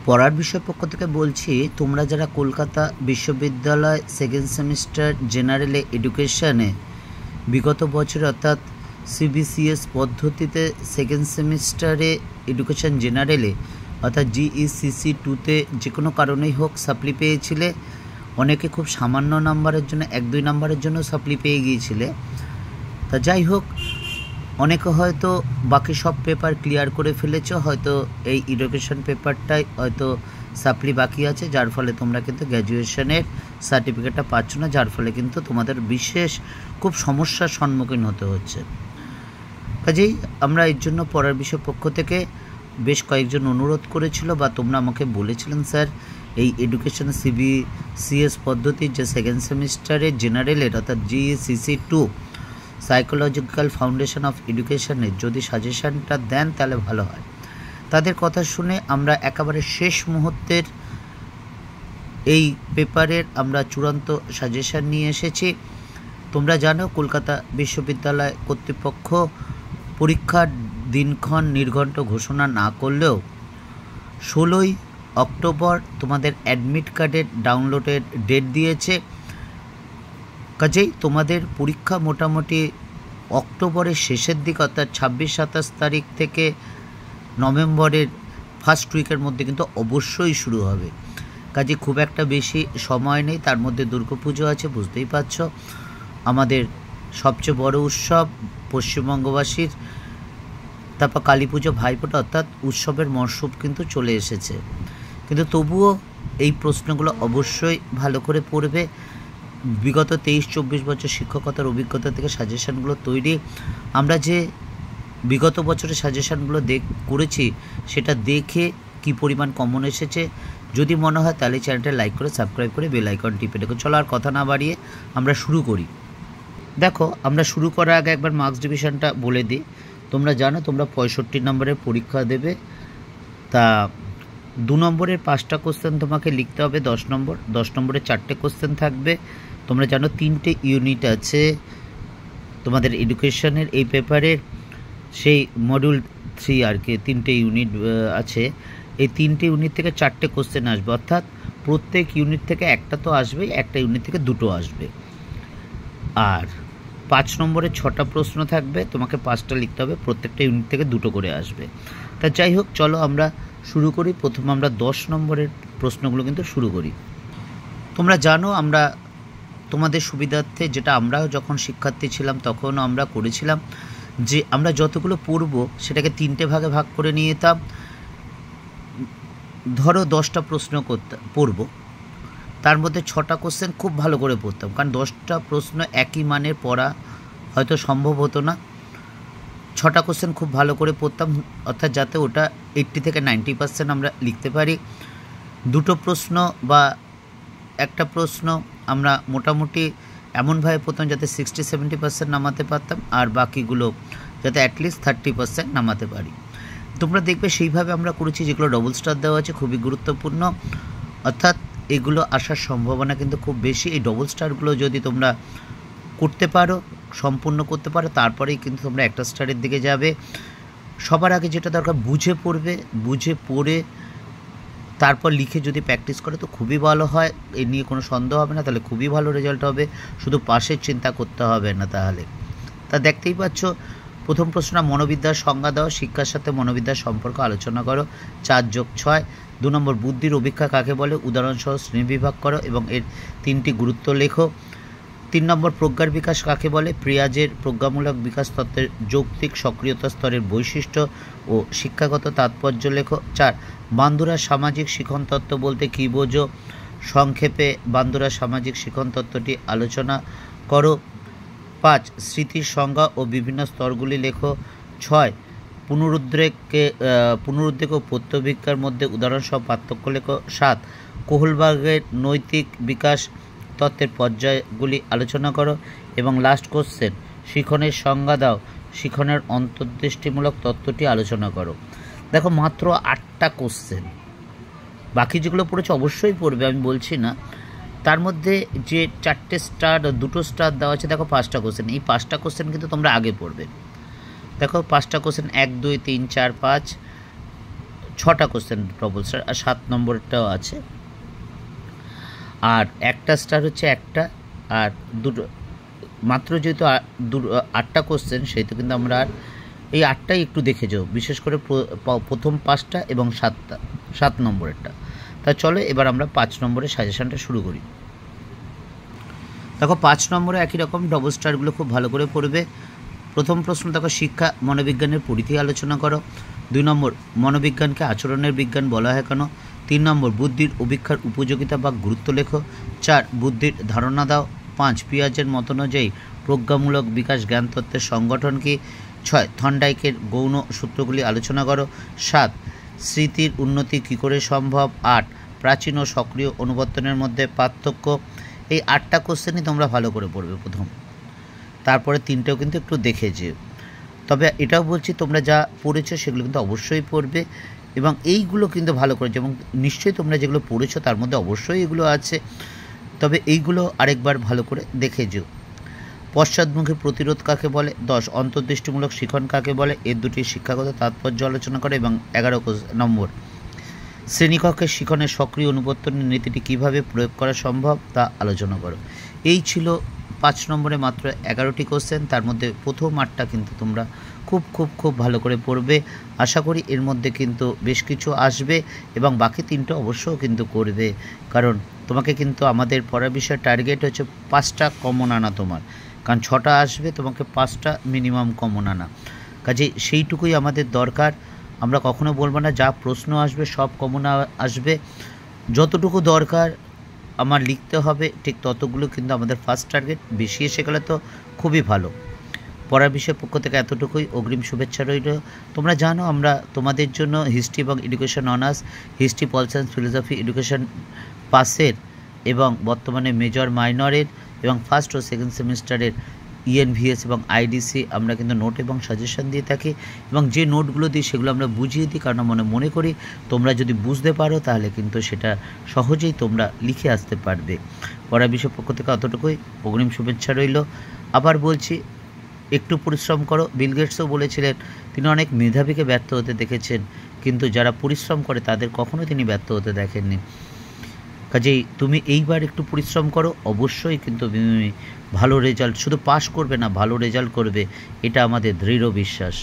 পড়ার বিষয় পক্ষ থেকে বলছি, তোমরা যারা কলকাতা বিশ্ববিদ্যালয় সেকেন্ড সেমিস্টার জেনারেল এডুকেশনে বিগত বছর অর্থাৎ সিবিসিএস পদ্ধতিতে সেকেন্ড সেমিস্টারে এডুকেশন জেনারেলে অর্থাৎ জিইসিসি 2তে যে কোনো কারণেই হোক সাপ্লি পেয়েছিলে, অনেকে খুব সামান্য নাম্বারের জন্য 1-2 নাম্বারের জন্য সাপ্লি পেয়ে গিয়েছিলে। তা যাই হোক, অনেকে হয়তো বাকি সব পেপার ক্লিয়ার করে ফেলেছো, হয়তো এই এডুকেশন পেপারটাই হয়তো সাপ্লি বাকি আছে, যার ফলে তোমরা কিন্তু গ্র্যাজুয়েশনের সার্টিফিকেটটা পাচ্ছ না, যার ফলে কিন্তু তোমাদের বিশেষ খুব সমস্যার সম্মুখীন হতে হচ্ছে। কাজেই আমরা এর জন্য পড়ার বিষয় পক্ষ থেকে বেশ কয়েকজন অনুরোধ করেছিল বা তোমরা আমাকে বলেছিলেন, স্যার এই এডুকেশন সিবিসিএস পদ্ধতির যে সেকেন্ড সেমিস্টারের জেনারেলের অর্থাৎ জিইসিসি 2 সাইকোলজিক্যাল ফাউন্ডেশন অফ এডুকেশনের যদি সাজেশানটা দেন তাহলে ভালো হয়। তাদের কথা শুনে আমরা একেবারে শেষ মুহূর্তের এই পেপারের আমরা চূড়ান্ত সাজেশান নিয়ে এসেছি। তোমরা জানো, কলকাতা বিশ্ববিদ্যালয় কর্তৃপক্ষ পরীক্ষার দিনক্ষণ নির্ঘণ্ট ঘোষণা না করলেও 16ই অক্টোবর তোমাদের অ্যাডমিট কার্ডের ডাউনলোডের ডেট দিয়েছে। কাজেই তোমাদের পরীক্ষা মোটামুটি অক্টোবরের শেষের দিক অর্থাৎ 26-27 তারিখ থেকে নভেম্বরের ফার্স্ট উইকের মধ্যে কিন্তু অবশ্যই শুরু হবে। কাজে খুব একটা বেশি সময় নেই, তার মধ্যে দুর্গাপুজো আছে, বুঝতেই পারছ আমাদের সবচেয়ে বড় উৎসব পশ্চিমবঙ্গবাসীর, তারপর কালী পুজো, ভাইফোঁটা, অর্থাৎ উৎসবের মরশুম কিন্তু চলে এসেছে। কিন্তু তবুও এই প্রশ্নগুলো অবশ্যই ভালো করে পড়বে। বিগত 23-24 বছর শিক্ষকতার অভিজ্ঞতা থেকে সাজেশানগুলো তৈরি, আমরা যে বিগত বছরের সাজেশানগুলো করেছি সেটা দেখে কি পরিমাণ কমন এসেছে, যদি মনে হয় তাহলে চ্যানেলটা লাইক করে সাবস্ক্রাইব করে বেল আইকন টিপে দেখো। চলো আর কথা না বাড়িয়ে আমরা শুরু করি। দেখো, আমরা শুরু করার আগে একবার মার্কস ডিভিশনটা বলে দিই। তোমরা জানো তোমরা 65 নম্বরের পরীক্ষা দেবে, তা 2 নম্বরের 5টা কোশ্চেন তোমাকে লিখতে হবে, 10 নম্বর। 10 নম্বরের 4টে কোশ্চেন থাকবে। তোমরা জানো 3টে ইউনিট আছে তোমাদের এডুকেশনের এই পেপারের, সেই মডিউল 3 আর কি 3টে ইউনিট আছে। এই 3টে ইউনিট থেকে 4টে কোশ্চেন আসবে, অর্থাৎ প্রত্যেক ইউনিট থেকে একটা তো আসবে, একটা ইউনিট থেকে 2টো আসবে। আর 5 নম্বরের 6টা প্রশ্ন থাকবে, তোমাকে 5টা লিখতে হবে, প্রত্যেকটা ইউনিট থেকে 2টো করে আসবে। তা যাই হোক, চলো আমরা শুরু করি। প্রথমে আমরা 10 নম্বরের প্রশ্নগুলো কিন্তু শুরু করি। তোমরা জানো আমরা তোমাদের সুবিধার্থে, যেটা আমরাও যখন শিক্ষার্থী ছিলাম তখন আমরা করেছিলাম, যে আমরা যতগুলো পড়ব সেটাকে 3টে ভাগে ভাগ করে নিয়ে যেতাম। ধরো 10টা প্রশ্ন পড়ব, তার মধ্যে 6টা কোশ্চেন খুব ভালো করে পড়তাম, কারণ 10টা প্রশ্ন একই মানের পড়া হয়তো সম্ভব হতো না। 6টা কোশ্চেন খুব ভালো করে পড়তাম, অর্থাৎ যাতে ওটা 80 থেকে 90% আমরা লিখতে পারি। 2টো প্রশ্ন বা একটা প্রশ্ন আমরা মোটামুটি এমনভাবে পড়তাম যাতে 60-70% নামাতে পারতাম, আর বাকিগুলো যাতে অ্যাটলিস্ট 30% নামাতে পারি। তোমরা দেখবে সেইভাবে আমরা করেছি। যেগুলো ডবল স্টার দেওয়া আছে খুবই গুরুত্বপূর্ণ, অর্থাৎ এগুলো আসার সম্ভাবনা কিন্তু খুব বেশি। এই ডবল স্টারগুলো যদি তোমরা করতে পারো, সম্পূর্ণ করতে পারো, তারপরেই কিন্তু তোমরা একটা স্টারের দিকে যাবে। সবার আগে যেটা দরকার, বুঝে পড়বে, বুঝে পড়ে তারপর লিখে যদি প্র্যাকটিস করে তো খুবই ভালো হয়, এ নিয়ে কোনো সন্দেহ হবে না, তাহলে খুবই ভালো রেজাল্ট হবে, শুধু পাশের চিন্তা করতে হবে না তাহলে। তা দেখতেই পাচ্ছ, প্রথম প্রশ্ন, মনোবিদ্যার সংজ্ঞা দাও, শিক্ষার সাথে মনোবিদ্যার সম্পর্ক আলোচনা করো, 4+6। 2 নম্বর, বুদ্ধির অভিক্ষা কাকে বলে, উদাহরণসহ শ্রেণীবিভাগ করো এবং এর 3টি গুরুত্ব লেখো। 3 নম্বর, প্রজ্ঞার বিকাশ কাকে বলে, প্রিয়াজের প্রজ্ঞামূলক বিকাশ তত্ত্বের যৌক্তিক সক্রিয়তা স্তরের বৈশিষ্ট্য ও শিক্ষাগত তাৎপর্য লেখো। 4, বান্দুরা সামাজিক শিখন তত্ত্ব বলতে কী বোঝো, সংক্ষেপে বান্দুরা সামাজিক শিখন তত্ত্বটি আলোচনা করো। 5, স্মৃতির সংজ্ঞা ও বিভিন্ন স্তরগুলি লেখো। 6, পুনরুদ্রেক ও প্রত্যভিজ্ঞার মধ্যে উদাহরণসহ পার্থক্য লেখো। 7, কোহলবার্গের নৈতিক বিকাশ তত্ত্বের পর্যায়গুলি আলোচনা করো। এবং লাস্ট কোশ্চেন, শিখনের সংজ্ঞা দাও, শিখনের অন্তর্দৃষ্টিমূলক তত্ত্বটি আলোচনা করো। দেখো, মাত্র 8টা কোশ্চেন, বাকি যেগুলো পড়েছে অবশ্যই পড়বে, আমি বলছি না। তার মধ্যে যে 4টে স্টার, 2টো স্টার দেওয়া আছে, দেখো 5টা কোশ্চেন। এই 5টা কোশ্চেন কিন্তু তোমরা আগে পড়বে। দেখো 5টা কোশ্চেন, 1, 2, 3, 4, 5, 6টা কোশ্চেন ডবল স্টার, আর 7 নম্বরটাও আছে। আর একটা স্টার হচ্ছে একটা, আর দুটো মাত্র যেহেতু 8টা কোশ্চেন, সেহেতু কিন্তু আমরা আর এই 8টাই একটু দেখে যাও, বিশেষ করে প্রথম 5টা এবং 7 নম্বরেরটা। তা চলো এবার আমরা 5 নম্বরের সাজেশনটা শুরু করি। দেখো 5 নম্বরে একই রকম ডবল স্টারগুলো খুব ভালো করে পড়বে। প্রথম প্রশ্ন দেখো, শিক্ষা মনোবিজ্ঞানের পরিধি আলোচনা করো। 2 নম্বর, মনোবিজ্ঞানকে আচরণের বিজ্ঞান বলা হয় কেন? 3 নম্বর, বুদ্ধির অভিক্ষার উপযোগিতা বা গুরুত্ব লেখো। 4 বুদ্ধির ধারণা দাও। 5 পিয়াজের মত অনুযায়ী প্রজ্ঞামূলক বিকাশ জ্ঞানতত্ত্বের সংগঠন কি? 6 থর্নডাইকের গৌণ সূত্রগুলি আলোচনা করো। 7 স্মৃতির উন্নতি কী করে সম্ভব? 8 প্রাচীন ও সক্রিয় অনুবর্তনের মধ্যে পার্থক্য। এই 8টা কোশ্চেনই তোমরা ভালো করে পড়বে প্রথম, তারপরে 3টেও কিন্তু একটু দেখে যেও। তবে এটাও বলছি, তোমরা যা পড়েছো সেগুলো কিন্তু অবশ্যই পড়বে, এবং এইগুলো কিন্তু ভালো করে, এবং নিশ্চয়ই তোমরা যেগুলো পড়েছো তার মধ্যে অবশ্যই এগুলো আছে, তবে এইগুলো আরেকবার ভালো করে দেখে যেও। পশ্চাৎমুখী প্রতিরোধ কাকে বলে? 10 অন্তর্দৃষ্টিমূলক শিখন কাকে বলে? এর দুটি শিক্ষাগত তাৎপর্য আলোচনা করে। এবং 11 নম্বর, শ্রেণীকক্ষের শিখনের সক্রিয় অনুবর্তনের নীতিটি কীভাবে প্রয়োগ করা সম্ভব তা আলোচনা করো। এই ছিল 5 নম্বরে মাত্র 11টি কোশ্চেন, তার মধ্যে প্রথম 8টা কিন্তু তোমরা খুব খুব খুব ভালো করে পড়বে। আশা করি এর মধ্যে কিন্তু বেশ কিছু আসবে, এবং বাকি 3টা অবশ্যও কিন্তু করবে, কারণ তোমাকে কিন্তু আমাদের পড়ার বিষয়ে টার্গেট হচ্ছে 5টা কমন আনা তোমার, কারণ 6টা আসবে, তোমাকে 5টা মিনিমাম কমন আনা, কাজে সেইটুকুই আমাদের দরকার। আমরা কখনো বলবো না যা প্রশ্ন আসবে সব কমন আসবে, যতটুকু দরকার আমার লিখতে হবে ঠিক ততগুলো কিন্তু আমাদের ফার্স্ট টার্গেট। বেশি এসে গেলে তো খুবই ভালো। পড়ার বিষয়ের পক্ষ থেকে এতটুকুই, অগ্রিম শুভেচ্ছা রইল। তোমরা জানো আমরা তোমাদের জন্য হিস্ট্রি এবং education honours, history, pol science, philosophy, education পাসের এবং বর্তমানে মেজর মাইনরের এবং ফার্স্ট ও সেকেন্ড সেমিস্টারের ENVS এবং IDC আমরা কিন্তু নোট এবং সাজেশন দিয়ে থাকি, এবং যে নোটগুলো দিই সেগুলো আমরা বুঝিয়ে দিই, কারণ মনে করি তোমরা যদি বুঝতে পারো তাহলে কিন্তু সেটা সহজেই তোমরা লিখে আসতে পারবে। পড়ার বিষয়ের পক্ষ থেকে অতটুকুই, অগ্রিম শুভেচ্ছা রইল। আবার বলছি, একটু পরিশ্রম করো। বিল গেটসও বলেছিলেন তিনি অনেক মেধাবীকে ব্যর্থ হতে দেখেছেন, কিন্তু যারা পরিশ্রম করে তাদের কখনো তিনি ব্যর্থ হতে দেখেননি। কাজেই তুমি এইবার একটু পরিশ্রম করো, অবশ্যই কিন্তু ভালো রেজাল্ট, শুধু পাস করবে না, ভালো রেজাল্ট করবে, এটা আমাদের দৃঢ় বিশ্বাস।